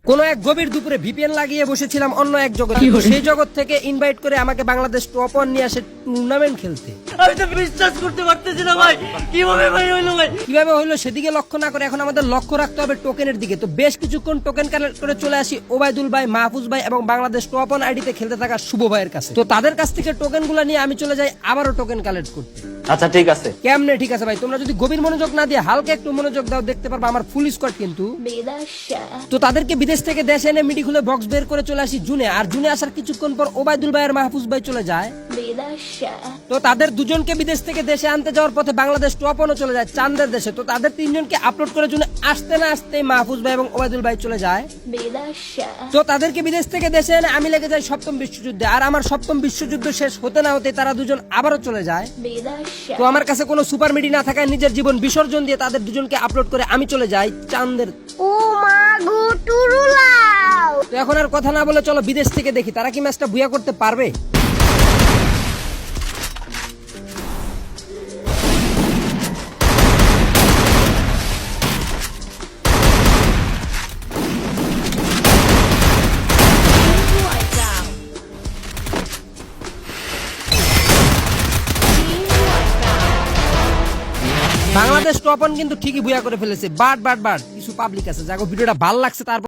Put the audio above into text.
কোন এক গভীর দুপুরে ভিপিএন লাগিয়ে বসেছিলাম অন্য এক জগতে। সেই জগৎ থেকে ইনভাইট করে আমাকে বাংলাদেশ টপ 1 নিয়ে আসে টুর্নামেন্ট খেলতে। আমি তো বিশ্বাস করতে পারতেছি না ভাই, কিভাবে ভাই হইলো ভাই? কিভাবে হইলো সেদিকে লক্ষ্য না করে এখন আমাদের লক্ষ্য রাখতে হবে টোকেনের দিকে। তো বেশ কিছুক্ষণ টোকেন কালেক্ট করে চলে আসি ওবায়দুল ভাই, মাহফুজ ভাই এবং বাংলাদেশ টপ 1 আইডিতে খেলতে থাকা শুভ ভাইয়ের কাছে। তো তাদের কাছ থেকে টোকেনগুলো নিয়ে আমি চলে যাই আবারও টোকেন কালেক্ট করতে। আচ্ছা ঠিক আছে। কেমনে ঠিক আছে ভাই, তোমরা যদি গভীর মনোযোগ না দিয়ে হালকা একটু মনোযোগ দাও দেখতে পারবা আমার ফুল স্কোয়াড কিন্তু। তো তাদেরকে বিদেশ থেকে দেশে এনে মিডি খুলে বক্স বের করে চলে আসি জুনে। আর জুনে আসার কিছুক্ষণ পর ওবায়দুল ভাই আর মাহফুজ ভাই চলে যায়। তো তাদের দুজনকে বিদেশ থেকে দেশে আনতে যাওয়ার পথে বাংলাদেশ টপ 1 চলে যায় চাঁদের দেশে। তো তাদের তিনজনকে আপলোড করে জুনে আসতে না আসতেই মাহফুজ ভাই এবং ওবায়দুল ভাই চলে যায়। তো তাদেরকে বিদেশ থেকে দেশে এনে আমি লেগে যাই সপ্তম বিশ্বযুদ্ধে। আর আমার সপ্তম বিশ্বযুদ্ধ শেষ হতে না হতে তারা দুজন আবারও চলে যায়। তো আমার কাছে কোনো সুপার মিডি না থাকায় নিজের জীবন বিসর্জন দিয়ে তাদের দুজনকে আপলোড করে আমি চলে যাই চাঁদের। ও মা গো টুরুলাও। তো এখন আর কথা না বলে চলো বিদেশ থেকে দেখি তারা কি ম্যাচটা বুয়া করতে পারবে। বাংলাদেশ টপ 1 কিন্তু ঠিকই বুয়া করে ফেলেছে। বাট কিছু পাবলিক আছে যাকে ভিডিওটা ভালো লাগছে তারপর